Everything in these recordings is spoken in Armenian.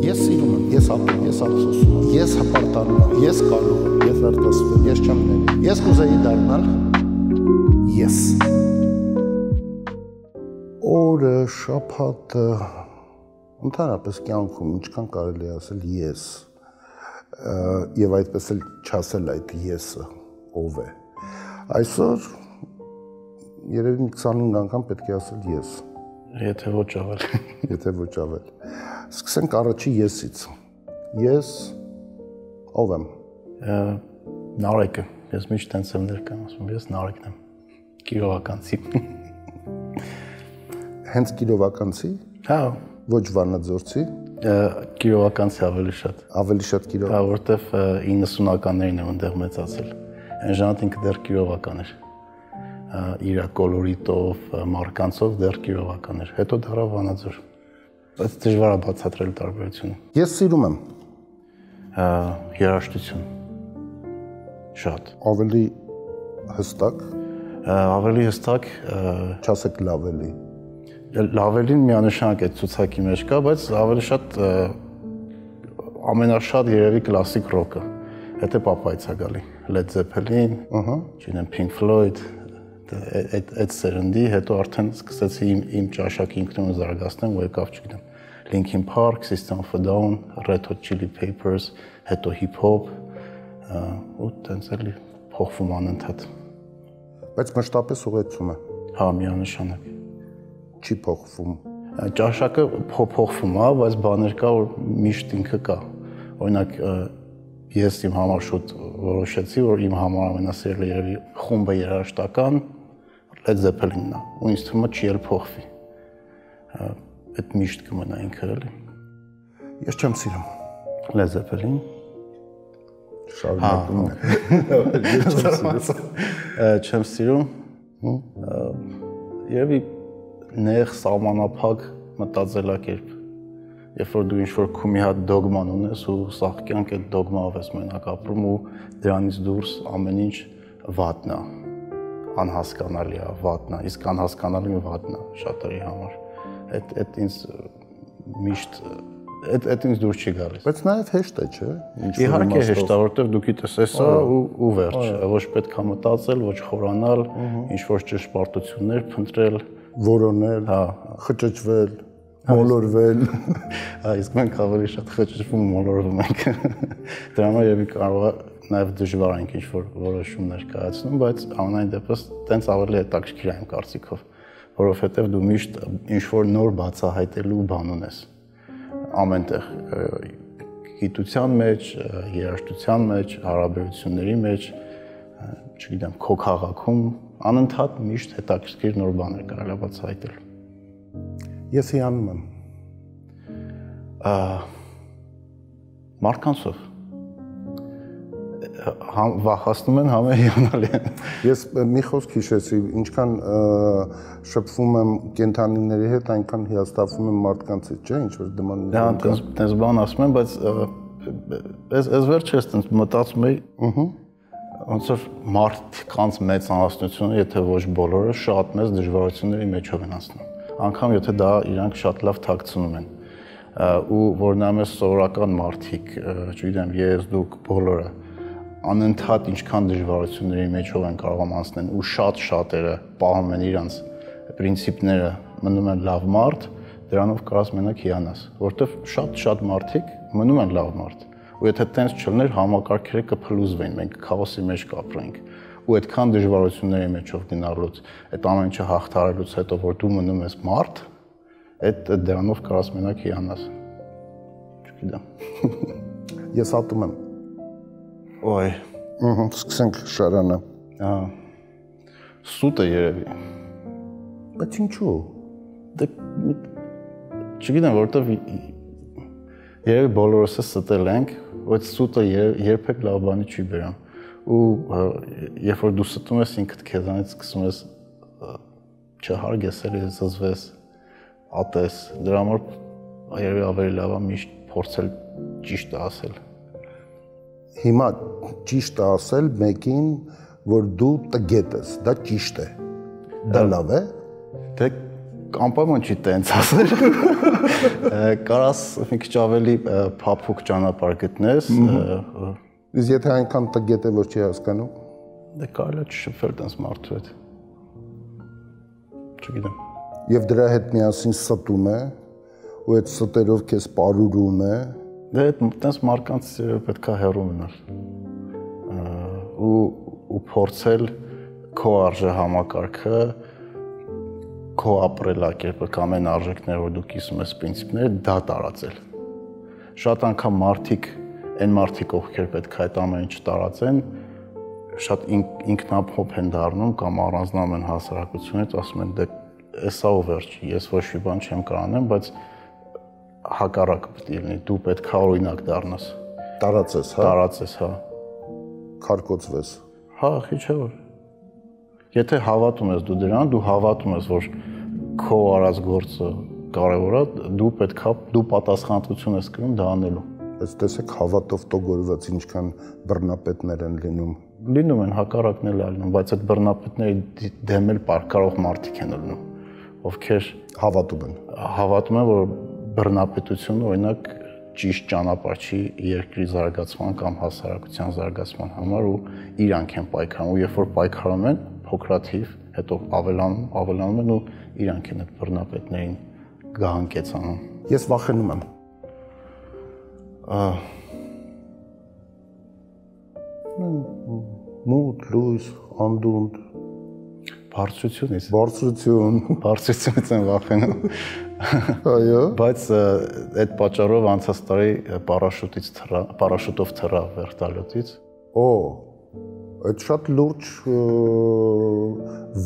Ես սիրում եմ, ես ապրում, ես ափսոսում եմ, ես հպարտանում եմ, ես կարող եմ, ես արտասվում եմ, ես չեմ լինի։ Ես կուզեի դառնալ ես։ Օրը, շաբաթը, ընդհանրապես կյանքում ինչքան կարելի է ասել ես, եւ այդպես էլ չասել այդ եսը ով է։ Այսօր երևի 25 անգամ պետք է ասել ես։ Եթե ոչ ավել։ Եթե ոչ ավել։ Սկսենք առաջի եսից։ Ես ով եմ։ Նարեկը։ Ես միշտ տենց եմ ներկայացնում, ես Նարեկն եմ։ Կիրովականցի։ Հենց կիրովականցի։ Հա։ Ոչ Վանաձորցի։ Կիրովականցի ավելի շատ։ Ավելի շատ կիրով։ Հա, որտեվ 90-ականներին եմ այնտեղ մեծացել։ Այն ժամանակ ինքը դեռ կիրովական էր։ Իր կոլորիտով, մարկանցով դեռ կիրովական էր։ Հետո դառավ Վանաձոր։ Բայց դժվար է բացատրել տարբերությունը։ Ես սիրում եմ երաժշտություն։ Շատ։ Ավելի հստակ։ Ավելի հստակ, չասեք լավելի։ Լավելին միանշանակ է ցուցակի մեջ կա, բայց ավելի շատ ամենաշատ երևի կլասիկ ռոկը։ Հետո Պապայից է գալի։ Led Zeppelin, չգիտեմ, Pink Floyd, այդ սերնդի, հետո արդեն սկսեցի իմ ճաշակի ինքնուրույն զարգացնեմ ու եկավ, չգիտեմ, Linkin Park, System of a Down, Red Hot Chili Peppers, հետո hip-hop, ու տենց էլի փոխվում անընդհատ։ Բայց մշտապես ուղեկցում է։ Հա, միանշանակ։ Չի փոխվում։ Ճաշակը փոխվում է, բայց բաներ կա, որ միշտ ինքը կա։ Օրինակ, ես իմ համար շուտ որոշեցի, որ իմ համար ամենասիրելի երևի խումբը երաժշտական Led Zeppelin-ն է, ու ինձ թվում է չի էլ փոխվի։ Այդ միշտ կմնա ինքը էլի։ Ես չեմ սիրում Led Zeppelin։ Շարունակում եմ։ Չեմ սիրում։ Երևի նեղ սահմանափակ մտածելակերպ։ Երբ որ դու ինչ-որ քու մի հատ դոգման ունես ու սաղ կյանք այդ դոգմայով ես մենակ ապրում ու դրանից դուրս ամեն ինչ վատն է, անհասկանալի է, վատն է, իսկ անհասկանալին վատն է շատերի համար։ Այդ ինձ միշտ այդ ինձ դուր չի գալիս։ Բայց նաև հեշտ է, չէ՞։ Իհարկե հեշտ է, որովհետև դու գիտես էսա ու վերջ, ոչ պետք է մտածել, ոչ խորանալ, ինչ-որ ճշմարտություններ փնտրել, որոնել, խճճվել, մոլորվել։ Իսկ մենք ավելի շատ խճճվում ու մոլորվում ենք։ Դրա համար երևի կարող է նաև դժվար ենք ինչ-որ որոշումներ կայացնում, բայց ամենայն դեպս տենց ավելի հետաքրքիր է իմ կարծիքով, որովհետև դու միշտ ինչ-որ նոր բացահայտելու բան ունես ամենտեղ գիտության մեջ, երաժշտության մեջ, հարաբերությունների մեջ, չգիտեմ, քո քաղաքում անընդհատ միշտ հետաքրքիր նոր բաներ կարելի է բացահայտել։ Ես հիանում եմ։ Մարդկանցով վախացնում են, համ է հիանալի են։ Ես մի խոսք հիշեցի, ինչքան շփվում եմ կենդանիների հետ, այնքան հիասթափվում եմ մարդկանցից, չէ՞, ինչ-որ դիմաններ։ Դա տես բան ասում եմ, բայց այս վերջերս տես մտածում էի, ոնց որ մարդկանց մեծ անհասնությունը, եթե ոչ բոլորը, շատ մեծ դժվարությունների մեջով են անցնում։ Անկամ եթե դա իրանք շատ լավ թաքցնում են, ու որ նամես սովորական մարդիկ, չգիտեմ, ես, դուք, բոլորը անընդհատ ինչքան դժվարությունների մեջով են կարող անցնել ու շատերը պահում են իրանց պրինցիպները, մնում են լավ մարդ, դրանով կարաս մենակ հիանաս, որտեվ շատ մարդիկ մնում են լավ մարդ, ու եթե տենց չլներ համակարգերը կփլուզվեն, մենք քաոսի մեջ կապրենք, ու այդքան դժվարությունների մեջով գնալուց, այդ ամեն ինչը հաղթահարելուց հետո, որ դու մնում ես մարդ, այդ դրանով կարաս մենակ հիանաս։ Չգիտեմ։ Ես ատում եմ։ Ոյ։ Սկսենք շարանը։ Սուտ է երևի։ Բայց ինչու։ Դե չգիտեմ, որովհետև երևի բոլորս ստել ենք, բայց սուտը երբեք լավ բանի չի բերում։ Ու երբ որ դու ստում ես ինքդ քեզանից սկսում ես չհարգես, էլի զզվես, ատես, դրա համար երևի ավելի լավ է միշտ փորձել ճիշտը ասել։ Հիմա ճիշտ է ասել մեկին, որ դու տգետ ես, դա ճիշտ է։ Դա լավ է։ Դե Անպայման չի տենց ասել։ Կարաս մի քիչ ավելի փափուկ ճանապարհ գտնես։ Իսկ եթե այնքան տգետ է, որ չի հասկանում, դե կարելի է չշփվել տենց մարդու հետ։ Չգիտեմ։ Եվ դրա հետ միասին ստում է, ու այդ ստերով քեզ պարուրում է։ Դե տենց մարկանց պետքա հեռու մնալ։ Ու փորձել քո արժե համակարգը քո ապրելակերպը կամ այն արժեքները, որ դու կիսում ես պրինցիպները, դա տարածել։ Շատ անգամ այն մարդիկ, ովքեր պետք է այդ ամեն ինչ տարածեն, շատ ինքնափոփ են դառնում կամ առանձնանում են հասարակությունից, ասում են, դե էսա ու վերջի, ես ոչ մի բան չեմ կարող անեմ, բայց հակառակը պետք է լինի, դու պետք է օրինակ դառնաս։ Տարածես, հա։ Տարածես, հա։ Քարկոծվես։ Հա, ի՞նչ է որ։ Եթե հավատում ես դու դրան, դու հավատում ես, որ քո արած գործը կարևոր է, դու պատասխանատվություն ես կրում դա անելու։ Բայց տեսեք հավատով տոգորված ինչքան բռնապետներ են լինում։ Լինում են, հակառակն էլ լինում, բայց այդ բռնապետների դեմ էլ կարող մարդիկ են լինում, ովքեր հավատում են։ Հավատում են, որ բռնապետությունը օրինակ ճիշտ ճանապարհ չի երկրի զարգացման կամ հասարակության զարգացման համար ու իրանք են պայքարում, ու երբ որ պայքարում են փոքրաթիվ, հետո ավելանում են ու իրանք են այդ բռնապետներին գահանկեցանում։ Ես վախենում եմ։ Մութ, լույս, անդունդ, բարձրությունից են վախենում։ Այո։ Բայց այդ պատճառով անցած տարի պարաշուտով թռա վերտալյոտից։ Այդ շատ լուրջ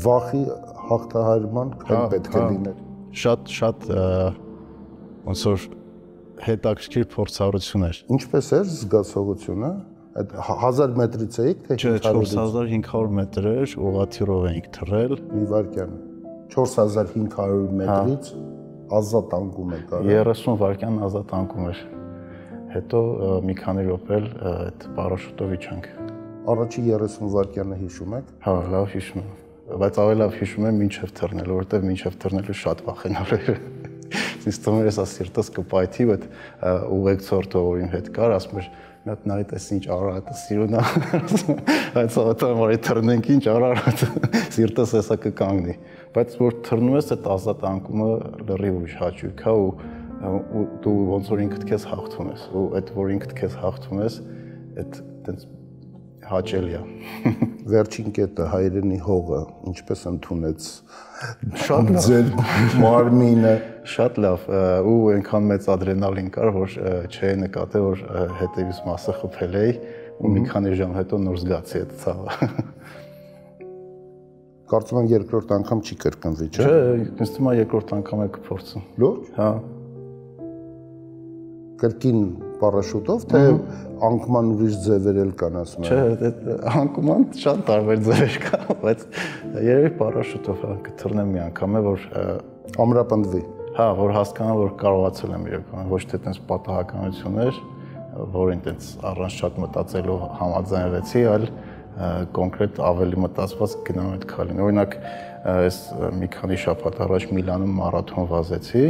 վախի հաղթահարման պետք է լիներ։ Շատ ոնց որ հետաքրքիր փորձառություն էր։ Ինչպես էր զգացողությունը։ Այդ 1000 մետրից էիք թե 4500 մետր էր, ուղղաթիռով էինք թռել։ Մի վայրկյան։ 4500 մետրից ազատ անկում եք արել։ 30 վայրկյան ազատ անկում էր։ Հետո մի քանի րոպե այդ պարաշուտով իջանք։ Առաջի 30 վայրկյանը հիշում եք։ Հա, լավ հիշում եմ, բայց ավելի լավ հիշում եմ մինչև թռնելը, որովհետև մինչև թռնելը շատ վախենալ էր։ Ինձ թվում էր ասա սիրտս կպայթի, բայց ուղեկցորդը ով իմ հետ կար, ասում էր մի հատ նայ տես ինչ արարատը սիրուն է, բայց ոտը որ թռնենք ինչ արարատ, սիրտս էսա կկանգնի, բայց որ թռնում ես այդ ազատ անկումը լրիվ ուրիշ հաճույք է ու դու ոնց որ ինքդ քեզ հաղթում ես, ու այդ որ ինքդ քեզ հաղթում ես, այդ տենց հաճելի է։ Վերջին կետը հայրենի հողը ինչպես ընդունեց շատ լավ ձեր մարմինը։ Շատ լավ ու այնքան մեծ ադրենալին կար, որ չէի նկատել, որ հետևից մասը խփել էի ու մի քանի ժամ հետո նոր զգացի այդ ցավը։ Կարծում եմ երկրորդ անգամ չի կրկնվի, չէ՞։ Չէ, ինձ թվում է երկրորդ անգամ է կփորձում։ Լուրջ։ Հա։ Կրկին պարաշուտով, թե անկման ուրիշ ձևեր էլ կան, ասում եմ։ Չէ, անկման շատ տարբեր ձևեր կան, բայց երևի պարաշուտով կթռնեմ մի անգամ է, որ ամրապնդվի։ Հա, որ հասկանամ, որ կարողացել եմ իրական, ոչ թե այդպես պատահականություններ, որին այդպես առանց շատ մտածելու համաձայնվեցի, այլ կոնկրետ ավելի մտածված գնամ այդ քալին։ Օրինակ, այս մի քանի շաբաթ առաջ Միլանում մարաթոն վազեցի,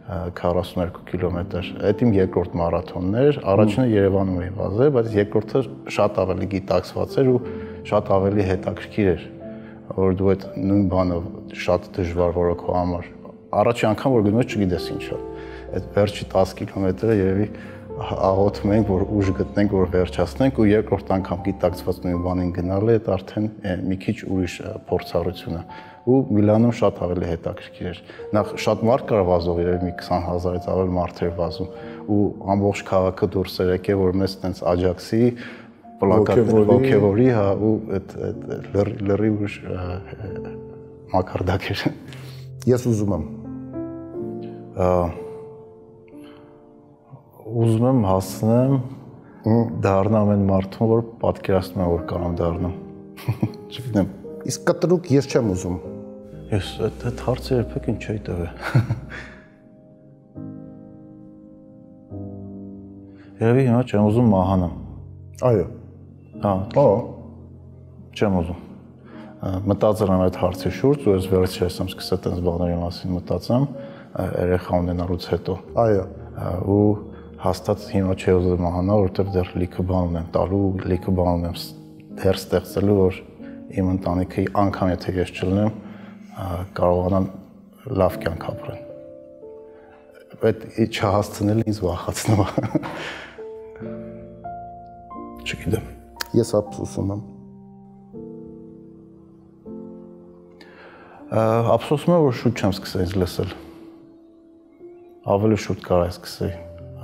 42 կիլոմետր։ Այդ իմ երկրորդ մարաթոնն էր, առաջինը Երևանում էի վազել, բայց երկրորդը շատ ավելի գիտակցված էր ու շատ ավելի հետաքրքիր էր, որ դու այդ նույն բանը շատ դժվար որ քո համար։ Առաջի անգամ որ գնում ես չգիտես ինչ է։ Այդ վերջի 10 կիլոմետրը երևի աղոթում ենք, որ ուժ գտնենք, որ վերջացնենք ու երկրորդ անգամ գիտակցված նույն բանին գնալը այդ արդեն մի քիչ ուրիշ փորձառություն է։ Ու Միլանում շատ ավելի հետաքրքիր էր։ Նախ շատ մարդ կար վազող, երևի մի 20,000-ից ավել մարդ էր վազում ու ամբողջ քաղաքը դուրս էր եկել, որ մեզ տենց աջակցի, պլակատներ ոգևորի, հա, ու այդ լրի ուրիշ մակարդակ էր։ Ես ուզում եմ։ Ուզում եմ հասնեմ դառնամ այն մարդուն, որ պատկերացնում եմ, որ կարող դառնամ։ Չգիտեմ։ Իսկ կտրուկ ես չեմ ուզում։ Ես այդ հարցը երբեք ինչ չէի տվել։ Երևի հիմա չեմ ուզում մահանամ։ Այո։ Հա։ Չեմ ուզում։ մտածել եմ այդ հարցի շուրջ ու ես վերջերս եմ սկսել այդպես բաների մասին մտածեմ երեխա ունենալուց հետո։ Այո։ Ու հաստատ հիմա չի ուզում մահանալ, որովհետև դեռ լիքը բան ունեմ տալու, լիքը բան ունեմ դեռ ստեղծելու, որ իմ ընտանիքը անգամ եթե ես չլինեմ, կարողանան լավ կյանք ապրեն։ Այդ չհասցնելը ինձ վախեցնում է։ Չգիտեմ։ Ես ափսոսում եմ։ Ափսոսում եմ, որ շուտ չեմ սկսել ինձ լսել։ Ավելի շուտ կարա սկսեի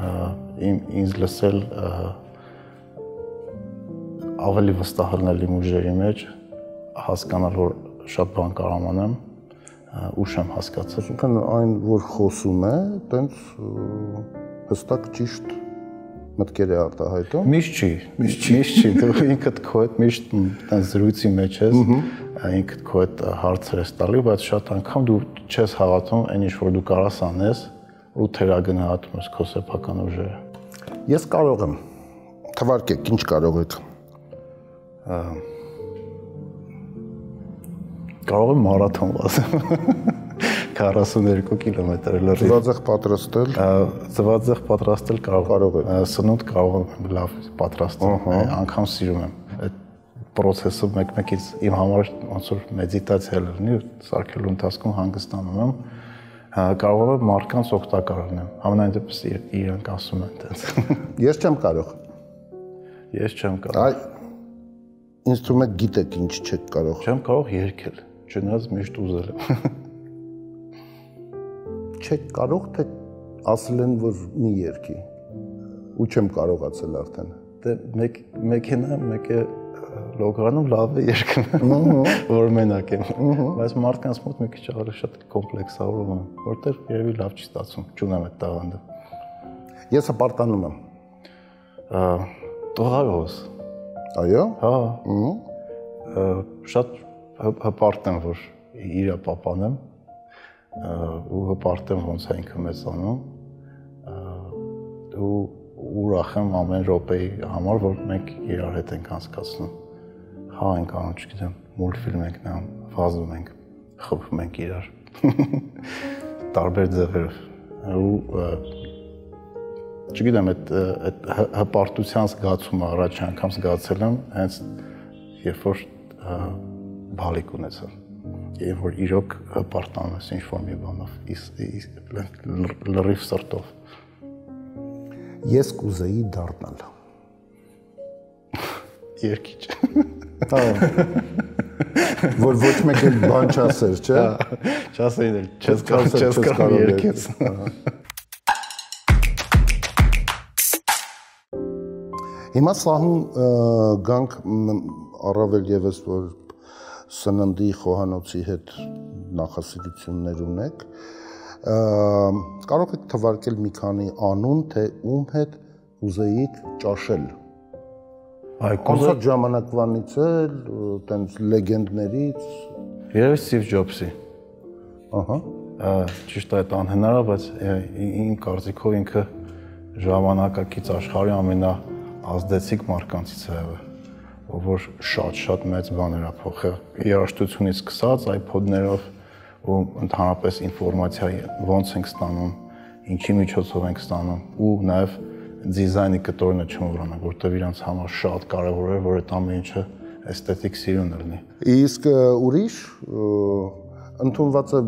ինձ լսել ավելի վստահ լինել իմ ուժերի մեջ, հասկանալ, որ շատ բան կարող անեմ, ուշ եմ հասկացել։ Այսինքն այն, որ խոսում է, տենց հստակ ճիշտ մտքեր է արտահայտում։ Միշտ չի, դու ինքդ քո հետ միշտ տենց զրույցի մեջ ես, ինքդ քո հետ հարցեր ես տալու, բայց շատ անգամ դու չես հավատում այն ինչ որ դու կարաս անես ու թերագնահատում ես քո սեփական ուժերը։ Ես կարող եմ։ Թվարկեք, ինչ կարող եք։ Կարող եմ մարաթոն վազել 42 կիլոմետր լրիվ։ Ձվածեղ պատրաստել։ Ձվածեղ պատրաստել կարող եք։ Սնունդ կարող եմ լավ պատրաստել, անգամ սիրում եմ։ Այդ process-ը մեկ-մեկից իմ համար ոնց որ մեդիտացիա լինի, սարքելու ընթացքում հանգստանում եմ։ Կարող եմ մարդկանց օգտակար լինեմ։ Համենայն դեպս իրանք ասում են այդպես։ Ես չեմ կարող։ Ես չեմ կարող։ Այ ինձ թվում է գիտեք ինչ չեք կարող։ Չեմ կարող երգել, չնայած միշտ ուզել եմ։ Չեք կարող, թե ասել են, որ մի երգի։ Ու չեմ կարողացել արդեն։ Դե մեկ է լոգանում լավ է երգում, որ մենակ եմ։ Բայց մարդկանց մոտ մի քիչ ավելի շատ կոմպլեքսավորում եմ, որտեղ երևի լավ չի ստացվում, չունեմ այդ տաղանդը։ Ես հպարտանում եմ։ Տողարոս։ Այո։ Հա։ Շատ հպարտ եմ, որ իրա պապանեմ ու հպարտ եմ ոնց է ինքը մեծանում ու ուրախ եմ ամեն րոպեի համար, որ մենք իրար հետ ենք անցկացնում։ Հա ենք անում, չգիտեմ, մուլտֆիլմ ենք նայում, վազում ենք, խփում ենք իրար։ Տարբեր ձևերով։ Ու չգիտեմ, այդ հպարտության զգացումը առաջ անգամ զգացել եմ, հենց երբ որ բալիկ ունեցա։ Երբ որ իրոք հպարտանում ես ինչ-որ մի բանով, լրիվ սրտով։ Ես կուզեի դառնալ։ Երգիչ։ Որ ոչ մեկ էլ բան չասեր, չէ՞։ Չասեին էլ, չես կարող երգես։ Հիմա սահուն գանք առավել եւս որ սննդի խոհանոցի հետ նախասիրություններ ունեք, կարող եք թվարկել մի քանի անուն, թե ում հետ ուզեիք ճաշել։ Կոնցերտ ժամանակվանից էլ, տենց լեգենդներից։ Երևի Սթիվ Ջոբսի։ Ահա։ Ճիշտ է, այդ անհնար է, բայց իմ կարծիքով ինքը ժամանակակից աշխարհի ամենաազդեցիկ մարկանցից է եղել, որ շատ մեծ բաներ է փոխել երաժշտությունից սկսած iPod-ներով ու ընդհանրապես ինֆորմացիա ոնց ենք ստանում, ինչի միջոցով ենք ստանում ու նաև դիզայնի կտորը չմոռանանք, որտեղ իրանց համար շատ կարևոր է, որ այդ ամեն ինչը էսթետիկ սիրուն լինի։ Իսկ ուրիշ ընդունված է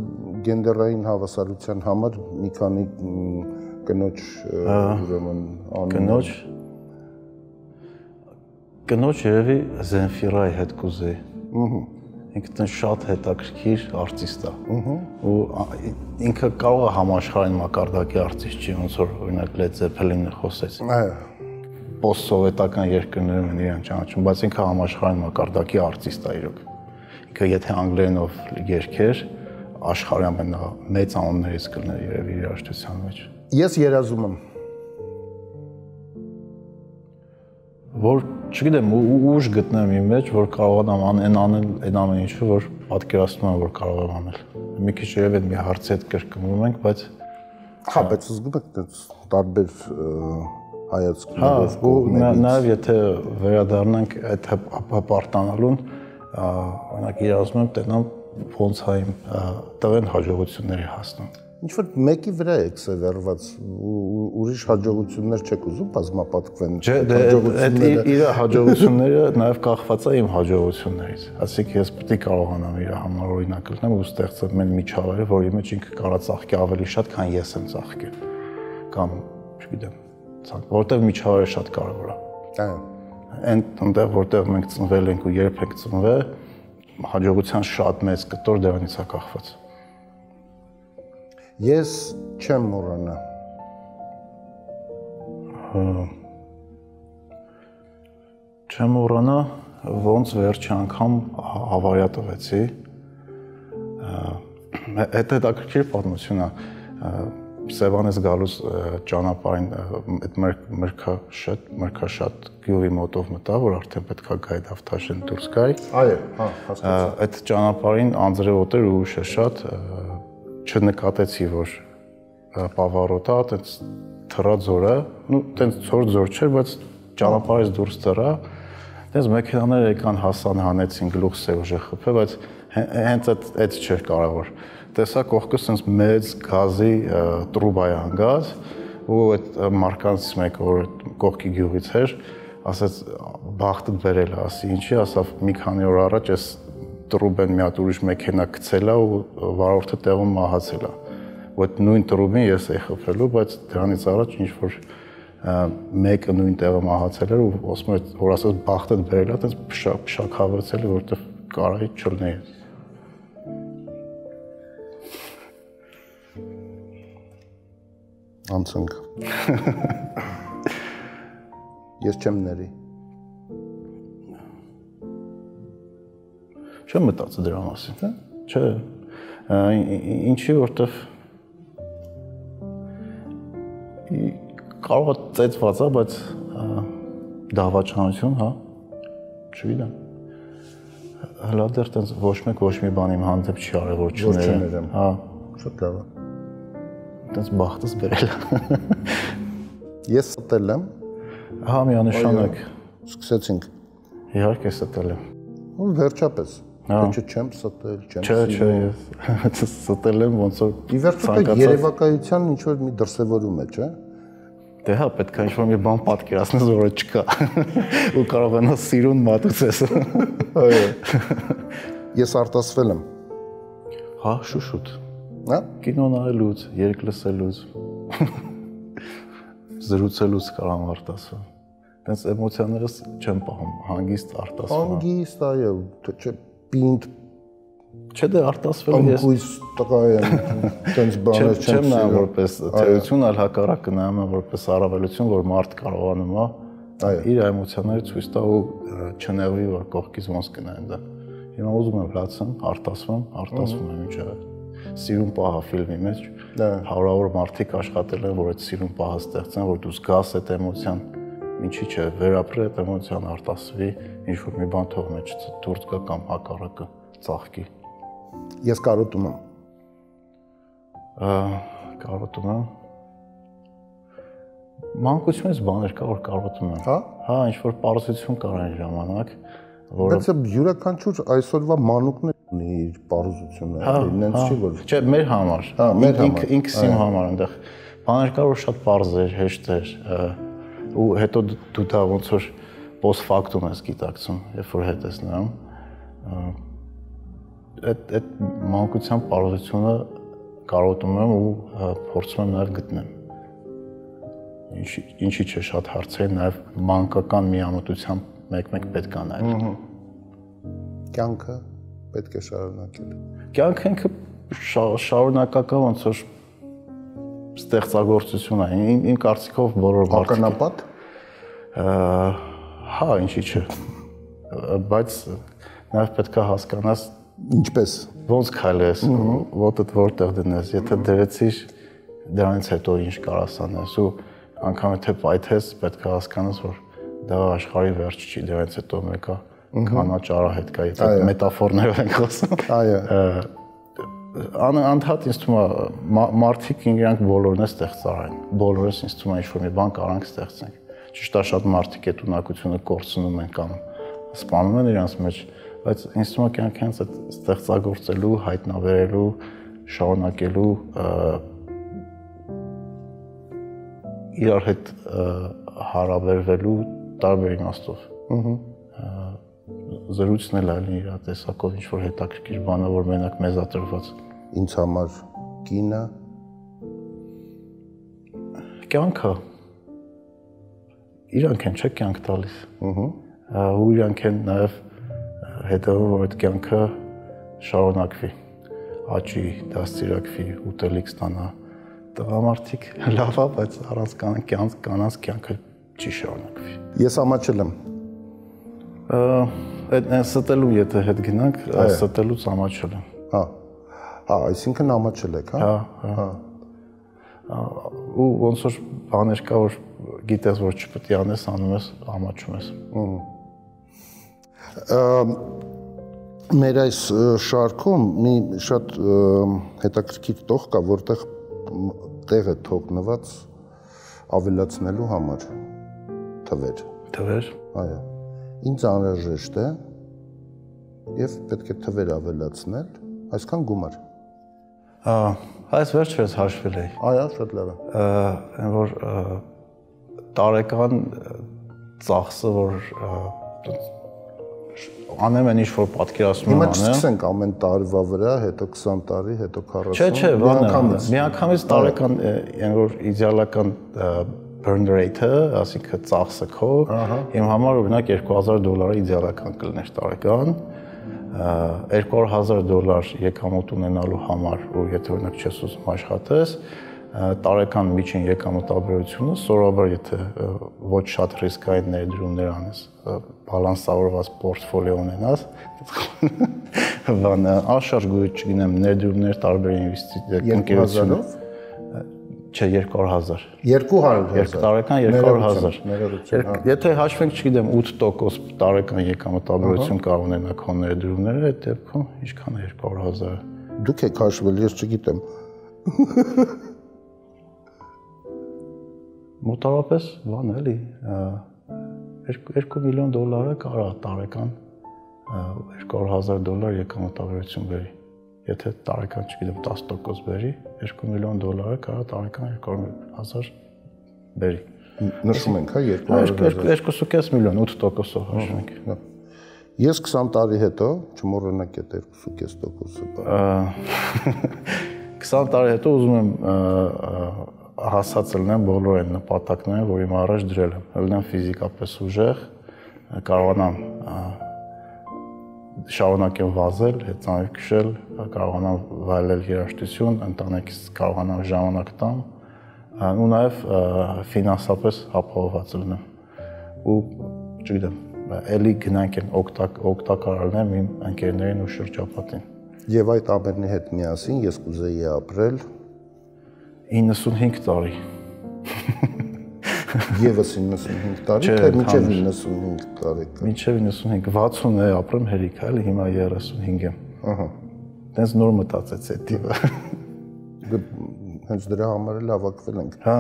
գենդերային հավասարության համար մի քանի կնոջ ուրեմն անուններ։ Կնոջ երևի Զենֆիրայի հետ կուզեի։ Ինքն շատ հետաքրքիր արտիստ է։ Ու ինքը կարող է համաշխարհային մակարդակի արտիստ չի, ոնց որ օրինակ Led Zeppelin-ը խոսեց։ Այո։ Պոստսովետական երկրներում են իրան ճանաչում, բայց ինքը համաշխարհային մակարդակի արտիստ է իրոք։ Ինքը եթե անգլերենով երգեր, աշխարհի ամենամեծ անուններից կլներ երևի երաժշտության մեջ։ Ես երազում եմ որ չգիտեմ ուժ գտնեմ իմ մեջ, որ կարողանամ անել այն ամեն ինչը, որ պատկերացնում եմ, որ կարող եմ անել։ Մի քիչ երևի այդ մի հարցի հետ կրկնվում ենք, բայց հա, բայց զգում եք այդպես տարբեր հայացքներով կողմերից։ Նաև եթե վերադառնանք այդ հպարտանալուն, օրինակ իր ասում եմ տենամ ոնց է իմ տղեն հաջողությունների հասնում։ Ինչ որ մեկի վրա եք սևեռված ուրիշ հաջողություններ չեք ուզում բազմապատկվեն։ Իր հաջողությունները նաև կախված է իմ հաջողություններից։ Ասիկ ես պետք է կարողանամ իր համար օրինակ լինեմ ու ստեղծեմ այն միջավայրը, որի մեջ ինքը կարա ծաղկի ավելի շատ, քան ես եմ ծաղկել։ Կամ, չգիտեմ, որտեղ միջավայրը շատ կարևոր է։ Այո։ Այնտեղ որտեղ մենք ծնվել ենք ու երբ ենք ծնվել, հաջողության շատ մեծ կտոր դրանից է կախված։ Ես չեմ մոռանա։ Չեմ մոռանա, ոնց վերջի անգամ ավարիա տվեցի։ Հետաքրքիր պատմություն է։ Սևանես գալուց ճանապարհին այդ մրգաշատ գյուղի մոտով մտա, որ արդեն պետքա գայ դավթաշեն դուրս գայ։ Այո, հա, հասկացա։ Այդ ճանապարհին անձրևոտ էր ու ուշ է շատ, չնկատեցի, որ պավարոտա, այտենց թռա ձորը, այտենց ձոր չէր, բայց ճանապարհից դուրս թռա, այտենց մեքենաները եկան հասան հանեցին գլուխ սերուժը խփե, բայց հենց այդ չէր կարևոր։ Տեսա կողքս sense մեծ գազի տրուբա է հանգած ու այդ մարկանց մեկը որ կողքի գյուղից էր ասաց բախտը բերել է ասի ինչի ասավ մի քանի օր առաջ այս տրուբեն մի հատ ուրիշ մեքենա գցել է ու վարորդը տեղում մահացել է ու այդ նույն տրուբին ես էի խփելու բայց դրանից առաջ ինչ որ մեկը նույն տեղը մահացել էր ու ասում էր որ ասած բախտը բերել է այդպես փշակավեցել է որտեղ կարայի չլներ Անցնք։ Ես չեմ ների։ Չեմ մտածել դրա մասին, չէ։ Ինչի որտեվ կարող է ծեծված է, բայց դավաճանություն, հա, չգիտեմ։ Հլա դեռ տենց ոչ մեկ ոչ մի բան իմ հանդեպ չի արել, որ չներեմ, հա, շատ լավ է։ Տենց բախտս բերել է։ Ես ստել եմ։ Հա, միանշանակ։ Սկսեցինք։ Իհարկե ստել եմ։ Ու վերջապես։ Ոչ չեմ ստել, չեմ։ Չէ, ես ստել եմ ոնց որ ի վերջո երևակայության ինչ որ մի դրսևորում է, չէ։ Դե հա, պետք է ինչ-որ մի բան պատկերացնես, որը չկա։ Ու կարողանաս սիրուն մատուցես։ Այո։ Ես արտասվել եմ։ Հա, շուշուտ։ Հա? Կինո նայելուց, երգ լսելուց, զրուցելուց կարամ արտասվել։ Տենց էմոցիաներս չեմ պահում, հանգիստ արտասվում։ Հանգիստ, այո, չէ, պինդ Չէ դե արտասվել ես Անկույս տղա եմ, տենց բաներ չեմ նայում որպես թերություն, այլ հակառակը նայում եմ որպես առավելություն, որ մարդ կարողանում է իր էմոցիաները ցույց տա ու չնեղվի, որ կողքից ոնց կնայեն դա։ Հիմա ուզում եմ լացեմ, արտասվում եմ ինչա։ Սիրուն պահա ֆիլմի մեջ հարյուրավոր մարդիկ աշխատել են, որ այդ սիրուն պահը ստեղծեն, որ դու զգաս այդ էմոցիան, ինչի՞ չէ, վերապրի այդ էմոցիան արտասվի, ինչ որ մի բան թող մեջ դուրս գա կամ հակառակը ծաղկի։ Ես կարոտում եմ։ Կարոտում եմ։ Մանկությունից բաներ կա, որ կարոտում եմ։ Հա, ինչ որ պարզություն կար այն ժամանակ, որը Բայց յուրաքանչյուր այսօրվա մանուկն ունի իր պարզությունը, այնց չի որ։ Չէ, մեր համար։ Հա, մեր համար։ Ինքս իմ համար այնտեղ բաներ կար, որ շատ պարզ էր, հեշտ էր, ու հետո դու դա ոնց որ post factum ես գիտակցում, երբ որ հետ ես նայում։ Այդ մանկության պարզությունը կարոտում եմ ու փորձում եմ նաև գտնել։ Ինչի՞ չէ շատ հարցեր նաև մանկական միամտությամբ մեկ-մեկ պետք է նայել։ Կյանքը պետք է շարունակել։ Կյանքը ինքը շարունակական ոնց որ ստեղծագործություն է։ Իմ կարծիքով բոլոր մարդիկ ականապատ։ Հա, ինչի՞ չէ։ Բայց նաև պետք է հասկանաս Ինչպես ոնց քայլես, ոտդ որտեղ դնես, եթե դրեցիր դրանից հետո ինչ կարաս անես ու անգամ եթե պայթես պետք է հասկանաս որ դա աշխարհի վերջ չի, դրանից հետո մեկը կանաչ արահետ կա, եթե մետաֆորներով ենք խոսում։ Այո։ Անդհատ ինձ թվում է մարդիկ իրանք բոլորն է ստեղծարան, բոլորս ինձ թվում է ինչ-որ մի բան կարանք ստեղծենք։ Ճիշտ է շատ մարդիկ այդ ունակությունը կորցնում են կամ սպանում են իրանց մեջ, բայց ինձ թվում է կյանքը հենց այդ ստեղծագործելու, հայտնաբերելու, շարունակելու իրար հետ հարաբերվելու տարբեր իմաստով։ Զրույցն էլ այլ իր տեսակով ինչ-որ հետաքրքիր բան է, որ մենակ մեզ է տրված։ Ինձ համար կինը կյանքը իրանք են, չէ՞ կյանք տալիս։ Ու իրանք են նաև հետևում, որ այդ կյանքը շարունակվի, աճի, դաստիարակվի, ուտելիք ստանա։ Տղամարդիկ լավ է, բայց առանց կանանց կյանքը չի շարունակվի։ Ես ամաչել եմ։ Այդ ստելու եթե հետ գնանք, ստելուց ամաչել եմ։ Հա, այսինքն ամաչել եք, հա։ Ու ոնց որ բաներ կա, որ գիտես, որ չպետք է անես, անում ես, ամաչում ես։ Մեր այս շարքում մի շատ հետաքրքիր տող կա, որտեղ տեղ է թողնված ավելացնելու համար թվեր։ Թվեր։ Այո։ Ինձ անհրաժեշտ է եւ պետք է թվեր ավելացնել, այսքան գումար։ Այս վերջերս հաշվել էի։ Այո, շատ լավ է։ Այն որ տարեկան ծախսը, որ անեմ են ինչ-որ պատկերացնում անեմ։ Հիմա չսկսենք ամեն տարվա վրա, հետո 20 տարի, հետո 40։ Չէ, միանգամից տարեկան այն որ իդեալական burn rate-ը, ասիկա ծախսը քո, իմ համար օրինակ $2000 իդեալական կլներ տարեկան, $200,000 եկամուտ ունենալու համար, ու եթե օրինակ չես ուզում աշխատես, տարեկան միջին եկամտաբերությունը սովորաբար եթե ոչ շատ ռիսկային ներդրումներ անես, բալանսավորված պորտֆոլիո ունենաս, բան աշարժ չգիտեմ ներդրումներ տարբեր ինվեստիցիա Չէ, 200,000։ 200,000։ Տարեկան 200,000։ Եթե հաշվենք, չգիտեմ, 8% տարեկան եկամտաբերություն կարող ունենա քո ներդրումները, այդ դեպքում ինչքան է 200,000։ Դուք եք հաշվել, ես չգիտեմ։ Մոտավորապես, բան էլի, $2 միլիոն կարա տարեկան $200,000 եկամտաբերություն բերի։ Եթե տարեկան, չգիտեմ, 10% բերի, $2 միլիոն կարա տարեկան 200,000 բերի։ Նշում ենք, հա, 200,000։ 2.5 միլիոն, 8%-ով հաշվում ենք։ Ես 20 տարի հետո չմոռանաք այդ 2.5%-ը։ 20 տարի հետո ուզում եմ հասած լինեմ բոլոր այն նպատակներին, որ իմ առաջ դրել եմ։ Լինեմ ֆիզիկապես ուժեղ, կարողանամ շարունակեմ վազել, հեծանիվ քշել, կարողանամ վայելել երաժշտություն, ընտանեկից կարողանամ ժամանակ տամ, ու նաև ֆինանսապես ապահովված լինեմ։ Ու չգիտեմ, էլի գնանք են օգտակար լինեմ իմ ընկերներին ու շրջապատին։ Եվ այդ ամենի հետ միասին ես կուզեի ապրել 95 տարի։ Եվս 95 տարի, թե մինչև 95 տարի։ Մինչև 95, 60 է ապրեմ հերիք, այլ հիմա 35 եմ։ Ահա։ Տենց նոր մտածեց այդ տիպը։ Հենց դրա համար էլ հավաքվել ենք։ Հա։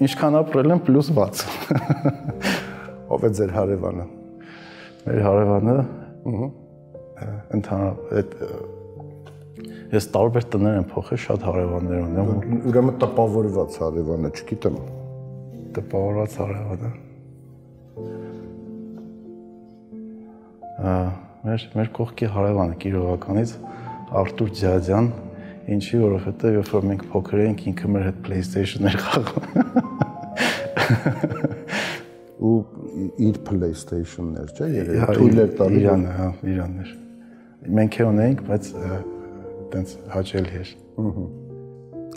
Ինչքան ապրել եմ պլյուս 60։ Ով է ձեր հարևանը։ Մեր հարևանը, ընդհանրապես ես տարբեր տներ եմ փոխել, շատ հարևաններ ունեմ։ Ուրեմն տպավորված հարևանը, չգիտեմ։ Տպավորված հարևանը։ Մեր կողքի հարևանը Կիրովականից Արտուր Ջաջյան, ինչի որովհետև երբ որ մենք փոքր էինք, ինքը մեր հետ PlayStation-ներ խաղում։ Ու իր PlayStation-ներ, չէ՞, երևի թույլեր տալի։ Իրանը, հա, իրաններ։ Մենք է ունեինք, բայց տենց հաճելի էր։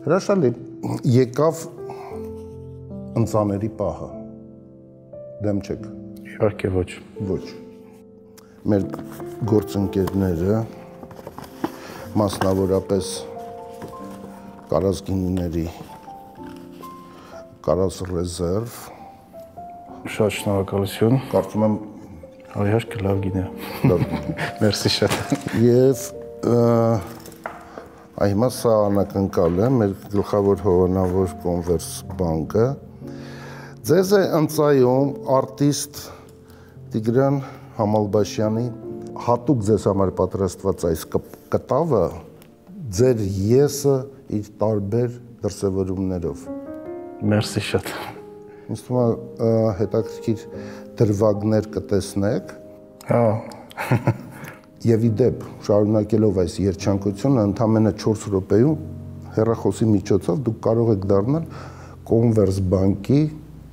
Հրաշալի։ Եկավ ընծաների պահը։ Դեմ չեք։ Իհարկե ոչ։ Ոչ։ Մեր գործընկերները մասնավորապես կարասգինիների կարաս ռեզերվ շատ շնորհակալություն։ Կարծում եմ իհարկե լավ գինի է։ լավ գինի։ Մերսի շատ։ Եվ հիմա սա անակնկալ է մեր գլխավոր հովանավոր Կոնվերս բանկը։ Ձեզ է ընծայում արտիստ Տիգրան Համալբաշյանի հատուկ ձեզ համար պատրաստված այս կտավը ձեր եսը իր տարբեր դրսևորումներով։ Մերսի շատ։ Ինձ թվում է հետաքրքիր դրվագներ կտեսնեք։ Հա։ Եվ ի դեպ, շարունակելով այս երջանկությունը, ընդամենը 4 րոպեում հեռախոսի միջոցով դուք կարող եք դառնալ Converse բանկի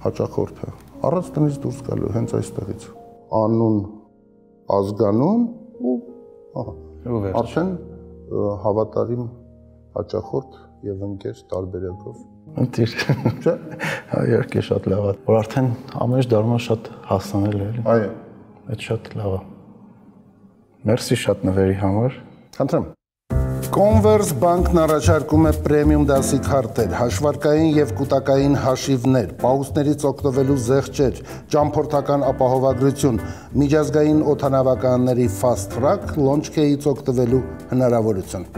հաճախորդը։ Առանց տնից դուրս գալու, հենց այստեղից։ Անուն, ազգանուն ու արդեն հավատարիմ հաճախորդ եւ ընկեր տարբերակով։ Ընտիր։ Չէ՞։ Հա, իհարկե շատ լավ է։ Որ արդեն ամեն ինչ դառնում է շատ հասանելի, էլի։ Այո։ Այդ շատ լավ է։ Մերսի շատ նվերի համար։ Խնդրեմ։ Converse բանկն առաջարկում է պրեմիում դասի քարտեր, հաշվարկային եւ կൂട്ടակային հաշիվներ, պաուստներից օգտվելու զեղչեր, ճամփորդական ապահովագրություն, միջազգային օդանավականների fast track, launch key-ից օգտվելու հնարավորություն։